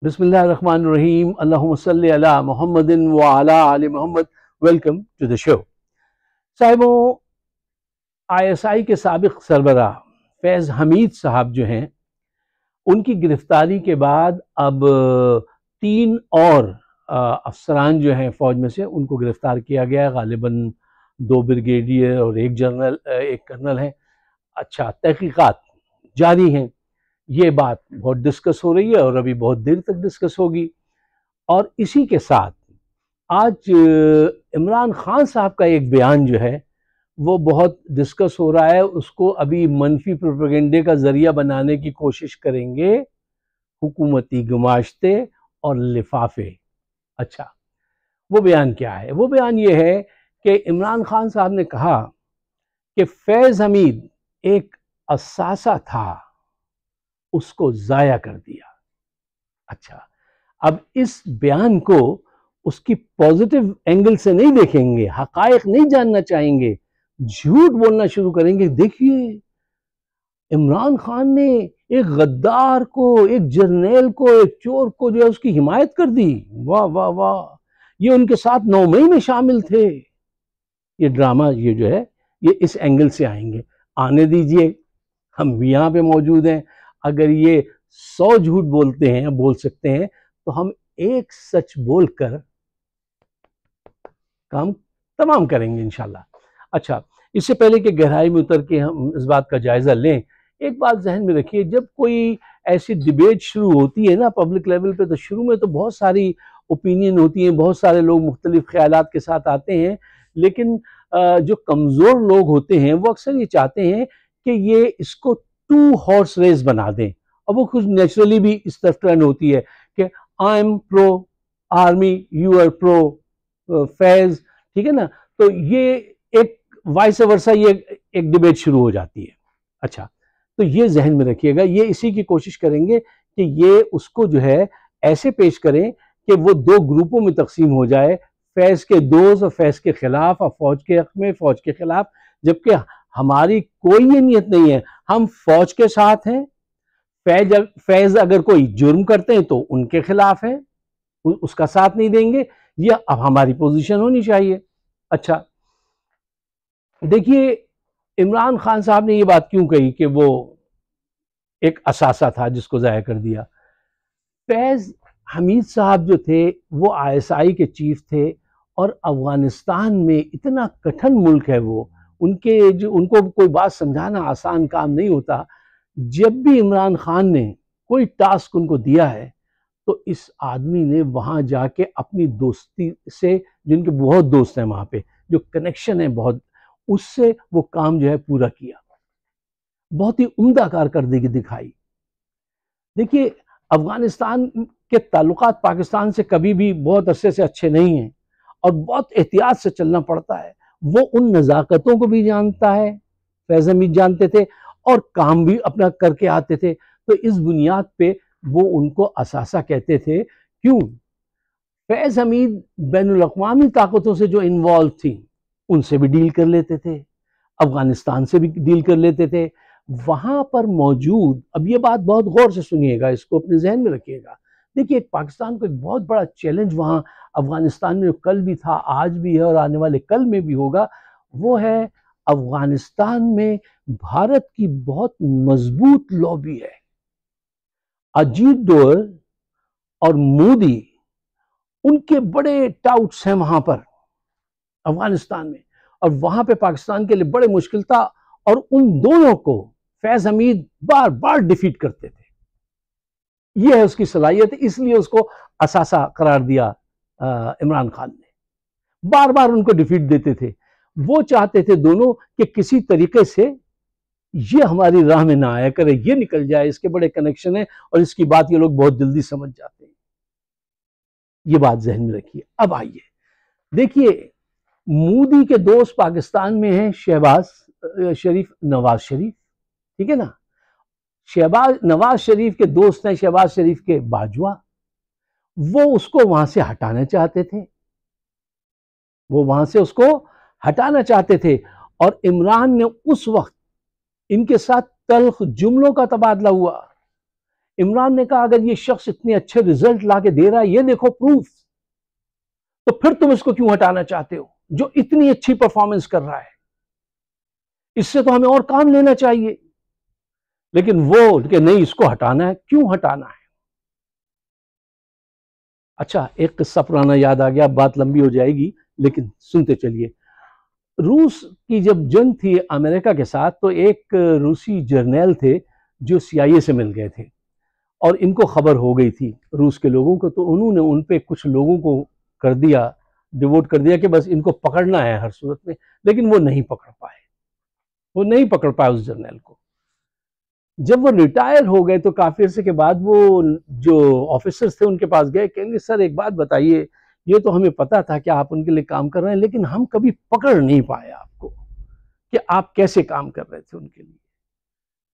बिस्मिल्लाहिर्रहमानिर्रहीम अल्लाहुम्मा सल्लि अला मुहम्मदिन व अला आलि मोहम्मद। Welcome to the show. साहिबों, आईएसआई के साबिक सरबराह फैज़ हमीद साहब जो हैं, उनकी गिरफ्तारी के बाद अब 3 और अफसरान जो हैं फ़ौज में से, उनको गिरफ्तार किया गया है। गालिबन 2 ब्रिगेडियर और 1 जनरल, 1 कर्नल हैं। अच्छा, तहकीकात जारी हैं। ये बात बहुत डिस्कस हो रही है और अभी बहुत देर तक डिस्कस होगी। और इसी के साथ आज इमरान खान साहब का एक बयान जो है वो बहुत डिस्कस हो रहा है। उसको अभी मनफी प्रोपेगेंडे का जरिया बनाने की कोशिश करेंगे हुकूमती गुमाश्ते और लिफाफे। अच्छा, वो बयान क्या है? वो बयान ये है कि इमरान खान साहब ने कहा कि फैज़ हमीद एक असासा था, उसको ज़ाया कर दिया। अच्छा, अब इस बयान को उसकी पॉजिटिव एंगल से नहीं देखेंगे, हकायक नहीं जानना चाहेंगे, झूठ बोलना शुरू करेंगे। देखिए, इमरान खान ने एक गद्दार को, एक जर्नैल को, एक चोर को जो है उसकी हिमायत कर दी। वाह वाह वाह, ये उनके साथ 9 मई में शामिल थे। ये ड्रामा ये जो है ये इस एंगल से आएंगे। आने दीजिए, हम भी यहाँ पे मौजूद हैं। अगर ये 100 झूठ बोलते हैं, बोल सकते हैं, तो हम एक सच बोलकर काम तमाम करेंगे इंशाल्लाह। अच्छा, इससे पहले कि गहराई में उतर के हम इस बात का जायजा लें, एक बात जहन में रखिए, जब कोई ऐसी डिबेट शुरू होती है ना पब्लिक लेवल पे, तो शुरू में तो बहुत सारी ओपिनियन होती हैं, बहुत सारे लोग मुख्तलिफ ख्यालात के साथ आते हैं। लेकिन जो कमज़ोर लोग होते हैं वो अक्सर ये चाहते हैं कि ये इसको 2 हॉर्स रेस बना दें। और वो कुछ नेचुरली भी इस तरफ ट्रेंड होती है कि I am pro army, you are pro फैज, ठीक है ना। तो ये एक वाइस वर्सा ये एक डिबेट शुरू हो जाती है। अच्छा, तो ये जहन में रखिएगा, ये इसी की कोशिश करेंगे कि ये उसको जो है ऐसे पेश करें कि वो 2 ग्रुपों में तकसीम हो जाए, फैज के दोस्त और फैज के खिलाफ, और फौज के हक में फौज के खिलाफ। जबकि हमारी कोई ये नियत नहीं है, हम फौज के साथ हैं। फैज अगर कोई जुर्म करते हैं तो उनके खिलाफ है, उसका साथ नहीं देंगे। ये अब हमारी पोजीशन होनी चाहिए। अच्छा, देखिए, इमरान खान साहब ने ये बात क्यों कही कि वो एक असासा था जिसको ज़ाया कर दिया। फैज हमीद साहब जो थे वो आईएसआई के चीफ थे, और अफगानिस्तान में इतना कठिन मुल्क है वो, उनको कोई बात समझाना आसान काम नहीं होता। जब भी इमरान खान ने कोई टास्क उनको दिया है, तो इस आदमी ने वहां जाके अपनी दोस्ती से, जिनके बहुत दोस्त हैं वहां पे, जो कनेक्शन है बहुत, उससे वो काम जो है पूरा किया। बहुत ही उम्दा कारकर्दगी दिखाई। देखिए, अफगानिस्तान के ताल्लुकात पाकिस्तान से कभी भी बहुत अरसे से अच्छे नहीं हैं, और बहुत एहतियात से चलना पड़ता है। वो उन नज़ाकतों को भी जानता है, फैज़ हमीद जानते थे, और काम भी अपना करके आते थे। तो इस बुनियाद पे वो उनको असासा कहते थे। क्यों? फैज़ हमीद बैनुल अक़वामी ताकतों से जो इन्वॉल्व थी, उनसे भी डील कर लेते थे, अफगानिस्तान से भी डील कर लेते थे। वहां पर मौजूद, अब ये बात बहुत गौर से सुनिएगा, इसको अपने जहन में रखिएगा। देखिए, पाकिस्तान को एक बहुत बड़ा चैलेंज वहां अफगानिस्तान में कल भी था, आज भी है, और आने वाले कल में भी होगा। वो है, अफगानिस्तान में भारत की बहुत मजबूत लॉबी है। अजीत डोवल और मोदी, उनके बड़े टाउट्स हैं वहां पर अफगानिस्तान में, और वहां पे पाकिस्तान के लिए बड़े मुश्किल था। और उन दोनों को फैज हमीद बार बार डिफीट करते थे। यह है उसकी सलाहियत, इसलिए उसको असासा करार दिया इमरान खान ने। बार बार उनको डिफीट देते थे। वो चाहते थे दोनों कि किसी तरीके से ये हमारी राह में ना आया करे, ये निकल जाए, इसके बड़े कनेक्शन है, और इसकी बात ये लोग बहुत जल्दी समझ जाते हैं। ये बात जहन में रखिए। अब आइए देखिए, मोदी के दोस्त पाकिस्तान में हैं शहबाज शरीफ, नवाज शरीफ, ठीक है ना। नवाज शरीफ के दोस्त हैं शहबाज शरीफ के बाजवा। वो उसको वहां से हटाना चाहते थे, वो वहां से उसको हटाना चाहते थे। और इमरान ने उस वक्त इनके साथ तल्ख जुमलों का तबादला हुआ। इमरान ने कहा अगर ये शख्स इतने अच्छे रिजल्ट ला के दे रहा है, ये देखो प्रूफ, तो फिर तुम इसको क्यों हटाना चाहते हो जो इतनी अच्छी परफॉर्मेंस कर रहा है? इससे तो हमें और काम लेना चाहिए। लेकिन वो कि नहीं, इसको हटाना है। क्यों हटाना है? अच्छा, एक किस्सा पुराना याद आ गया, बात लंबी हो जाएगी लेकिन सुनते चलिए। रूस की जब जंग थी अमेरिका के साथ, तो एक रूसी जर्नैल थे जो CIA से मिल गए थे और इनको खबर हो गई थी रूस के लोगों को, तो उन्होंने उन पे कुछ लोगों को कर दिया, डिवोट कर दिया कि बस इनको पकड़ना है हर सूरत में। लेकिन वो नहीं पकड़ पाए, वो नहीं पकड़ पाए उस जर्नैल को। जब वो रिटायर हो गए तो काफी अरसे के बाद वो जो ऑफिसर्स थे उनके पास गए, कहेंगे सर एक बात बताइए, ये तो हमें पता था कि आप उनके लिए काम कर रहे हैं, लेकिन हम कभी पकड़ नहीं पाए आपको कि आप कैसे काम कर रहे थे उनके लिए।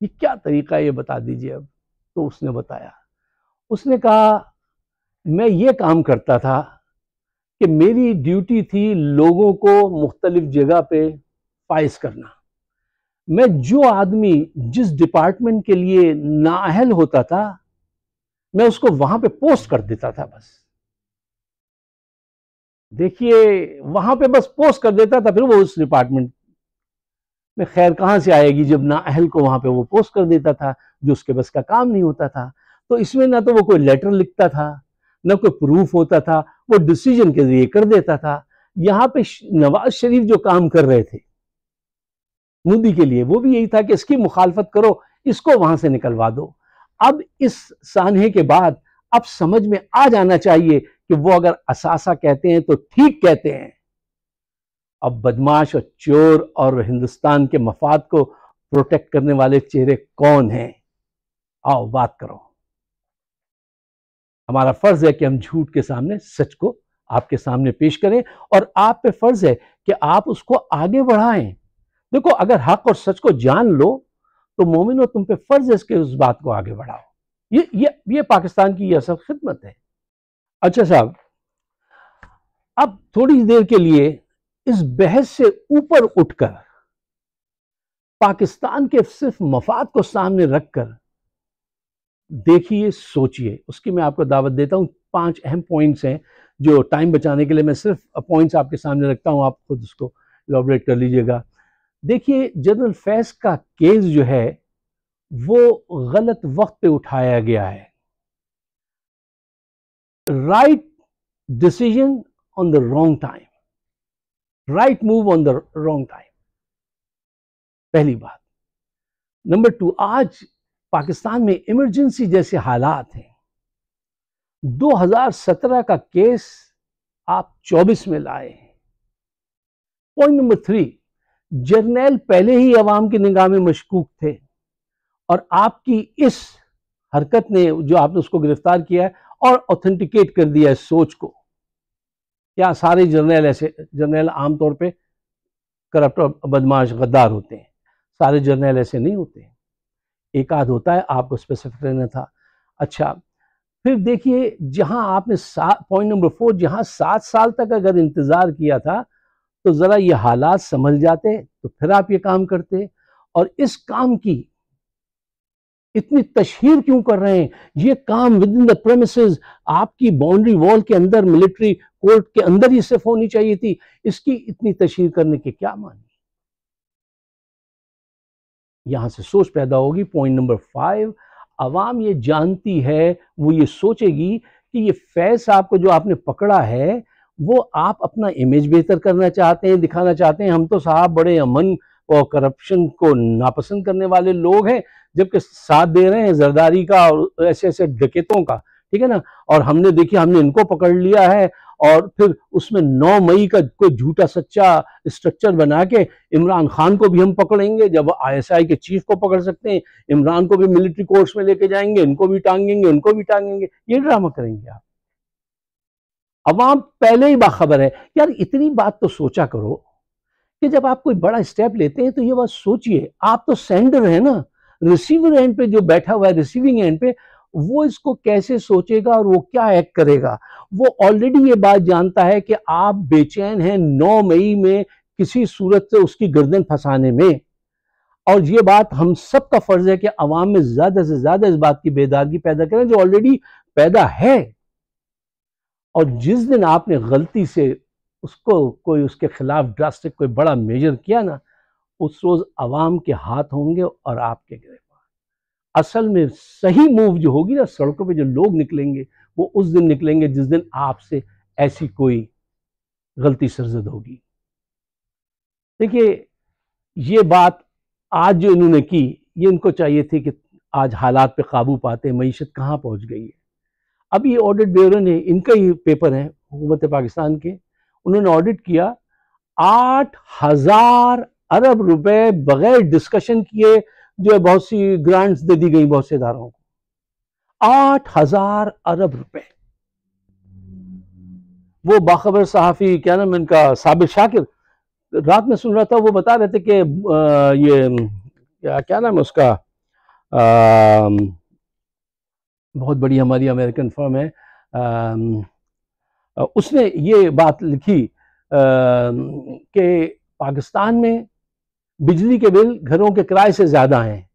ये क्या तरीका है, ये बता दीजिए अब। तो उसने बताया, उसने कहा मैं ये काम करता था कि मेरी ड्यूटी थी लोगों को मुख्तलिफ जगह पे फाइज करना। मैं जो आदमी जिस डिपार्टमेंट के लिए नाअहल होता था, मैं उसको वहां पे पोस्ट कर देता था। बस देखिए, वहां पे बस पोस्ट कर देता था, फिर वो उस डिपार्टमेंट में खैर कहां से आएगी जब नाअहल को वहां पे वो पोस्ट कर देता था जो उसके बस का काम नहीं होता था। तो इसमें ना तो वो कोई लेटर लिखता था, ना कोई प्रूफ होता था, वो डिसीजन के जरिए कर देता था। यहां पे नवाज शरीफ जो काम कर रहे थे मोदी के लिए, वो भी यही था कि इसकी मुखालफत करो, इसको वहां से निकलवा दो। अब इस सानहे के बाद अब समझ में आ जाना चाहिए कि वो अगर असासा कहते हैं तो ठीक कहते हैं। अब बदमाश और चोर और हिंदुस्तान के मफाद को प्रोटेक्ट करने वाले चेहरे कौन हैं? आओ बात करो। हमारा फर्ज है कि हम झूठ के सामने सच को आपके सामने पेश करें, और आप पे फर्ज है कि आप उसको आगे बढ़ाएं। देखो, अगर हक और सच को जान लो तो मोमिनो तुम पे फर्ज है कि उस बात को आगे बढ़ाओ। ये पाकिस्तान की ये असल खिदमत है। अच्छा साहब, अब थोड़ी देर के लिए इस बहस से ऊपर उठकर पाकिस्तान के सिर्फ मफाद को सामने रखकर देखिए, सोचिए। उसकी मैं आपको दावत देता हूं। 5 अहम पॉइंट्स हैं जो टाइम बचाने के लिए मैं सिर्फ पॉइंट्स आपके सामने रखता हूं, आप खुद उसको इलैबोरेट कर लीजिएगा। देखिए, जनरल फैज का केस जो है वो गलत वक्त पे उठाया गया है। Right decision on the wrong time, right move on the wrong time, पहली बात। नंबर 2, आज पाकिस्तान में इमरजेंसी जैसे हालात हैं। 2017 का केस आप 24 में लाए हैं। पॉइंट नंबर 3, जर्नैल पहले ही अवाम की निगाह में मशकूक थे और आपकी इस हरकत ने, जो आपने उसको गिरफ्तार किया है और ऑथेंटिकेट कर दिया है सोच को। क्या सारे जर्नैल ऐसे? जर्नैल आमतौर पे करप्ट और बदमाश गद्दार होते हैं, सारे जर्नैल ऐसे नहीं होते, एक आध होता है, आपको स्पेसिफिक रहना था। अच्छा, फिर देखिए, जहां आपने पॉइंट नंबर 4, जहां 7 साल तक अगर इंतजार किया था तो जरा ये हालात समझ जाते तो फिर आप ये काम करते। और इस काम की इतनी तशहीर क्यों कर रहे हैं? ये काम विद इन द प्रेमिसेस, आपकी बाउंड्री वॉल के अंदर, मिलिट्री कोर्ट के अंदर ही सिर्फ होनी चाहिए थी। इसकी इतनी तशहीर करने के क्या मानी? यहां से सोच पैदा होगी। पॉइंट नंबर 5, अवाम ये जानती है, वो ये सोचेगी कि ये फैज साहब को जो आपने पकड़ा है वो आप अपना इमेज बेहतर करना चाहते हैं, दिखाना चाहते हैं हम तो साहब बड़े अमन और करप्शन को नापसंद करने वाले लोग हैं, जबकि साथ दे रहे हैं जरदारी का और ऐसे ऐसे डकैतों का, ठीक है ना। और हमने देखिए, हमने इनको पकड़ लिया है और फिर उसमें 9 मई का कोई झूठा सच्चा स्ट्रक्चर बना के इमरान खान को भी हम पकड़ेंगे, जब ISI के चीफ को पकड़ सकते हैं, इमरान को भी मिलिट्री कोर्ट्स में लेके जाएंगे, इनको भी टांगेंगे, उनको भी टांगेंगे। ये ड्रामा करेंगे आप। अवाम पहले ही बाखबर है। यार, इतनी बात तो सोचा करो कि जब आप कोई बड़ा स्टेप लेते हैं तो ये बात सोचिए। आप तो सेंडर है ना, रिसीवर एंड पे जो बैठा हुआ है, रिसीविंग एंड पे, वो इसको कैसे सोचेगा और वो क्या एक्ट करेगा? वो ऑलरेडी ये बात जानता है कि आप बेचैन हैं 9 मई में किसी सूरत से उसकी गर्दन फंसाने में। और ये बात हम सब का फर्ज है कि अवाम में ज्यादा से ज्यादा इस बात की बेदारगी पैदा करें जो ऑलरेडी पैदा है। और जिस दिन आपने गलती से उसको कोई उसके खिलाफ ड्रास्टिक कोई बड़ा मेजर किया ना, उस रोज अवाम के हाथ होंगे और आपके गिरफ्तार। असल में सही मूव जो होगी ना, सड़कों पे जो लोग निकलेंगे वो उस दिन निकलेंगे जिस दिन आपसे ऐसी कोई गलती सरजद होगी। देखिए, ये बात आज जो इन्होंने की, ये इनको चाहिए थी कि आज हालात पे काबू पाते, मईशत कहाँ पहुंच गई है। अब ये ऑडिट ब्यूरो ने, इनका ही पेपर है हुकूमत पाकिस्तान के, उन्होंने ऑडिट किया 8,000 अरब रुपए बगैर डिस्कशन किए जो है बहुत सी ग्रांट्स दे दी गई बहुत से इदारों को। 8,000 अरब रुपए। वो बाखबर सहाफी, क्या नाम इनका, साबिर शाकिर, रात में सुन रहा था, वो बता रहे थे कि ये क्या नाम है उसका, बहुत बड़ी हमारी अमेरिकन फर्म है, उसने ये बात लिखी कि पाकिस्तान में बिजली के बिल घरों के किराए से ज्यादा हैं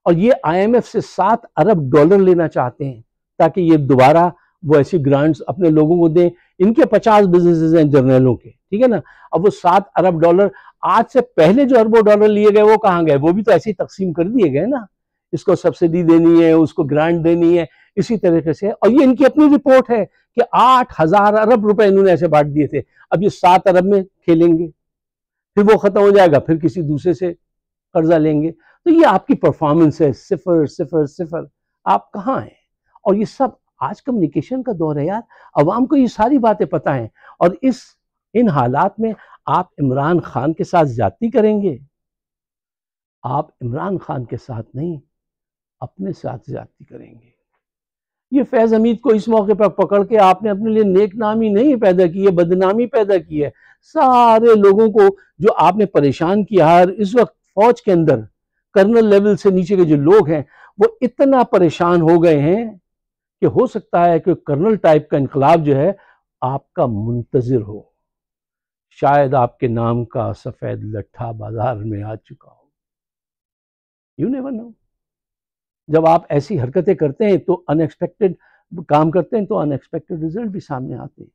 और ये IMF से 7 अरब डॉलर लेना चाहते हैं ताकि ये दोबारा वो ऐसी ग्रांट्स अपने लोगों को दें। इनके 50 बिजनेसेस हैं जर्नलों के, ठीक है ना। अब वो 7 अरब डॉलर, आज से पहले जो अरबों डॉलर लिए गए वो कहाँ गए? वो भी तो ऐसे ही तकसीम कर दिए गए ना। इसको सब्सिडी देनी है, उसको ग्रांट देनी है, इसी तरीके से। और ये इनकी अपनी रिपोर्ट है कि 8,000 अरब रुपए इन्होंने ऐसे बांट दिए थे। अब ये 7 अरब में खेलेंगे, फिर वो खत्म हो जाएगा, फिर किसी दूसरे से कर्जा लेंगे। तो ये आपकी परफॉर्मेंस है, सिफर सिफर सिफर। आप कहाँ हैं? और ये सब आज कम्युनिकेशन का दौर है यार, अवाम को ये सारी बातें पता हैं। और इन हालात में आप इमरान खान के साथ ज्यादती करेंगे? आप इमरान खान के साथ नहीं, अपने साथ ज्यादती करेंगे। ये फैज हमीद को इस मौके पर पकड़ के आपने अपने लिए नेक नामी नहीं पैदा की है, बदनामी पैदा की है। सारे लोगों को जो आपने परेशान किया है, इस वक्त फौज के अंदर कर्नल लेवल से नीचे के जो लोग हैं वो इतना परेशान हो गए हैं कि हो सकता है कि कर्नल टाइप का इनकलाब जो है आपका मुंतजिर हो। शायद आपके नाम का सफेद लट्ठा बाजार में आ चुका हो। You never know. जब आप ऐसी हरकतें करते हैं तो अनएक्सपेक्टेड काम करते हैं तो अनएक्सपेक्टेड रिजल्ट भी सामने आते हैं।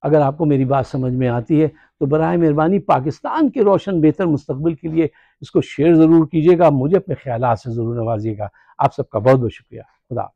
अगर आपको मेरी बात समझ में आती है तो बराए मेहरबानी पाकिस्तान के रोशन बेहतर मुस्तकबिल के लिए इसको शेयर ज़रूर कीजिएगा। मुझे अपने ख्यालात से ज़रूर नवाजिएगा। आप सबका बहुत बहुत शुक्रिया। खुदा।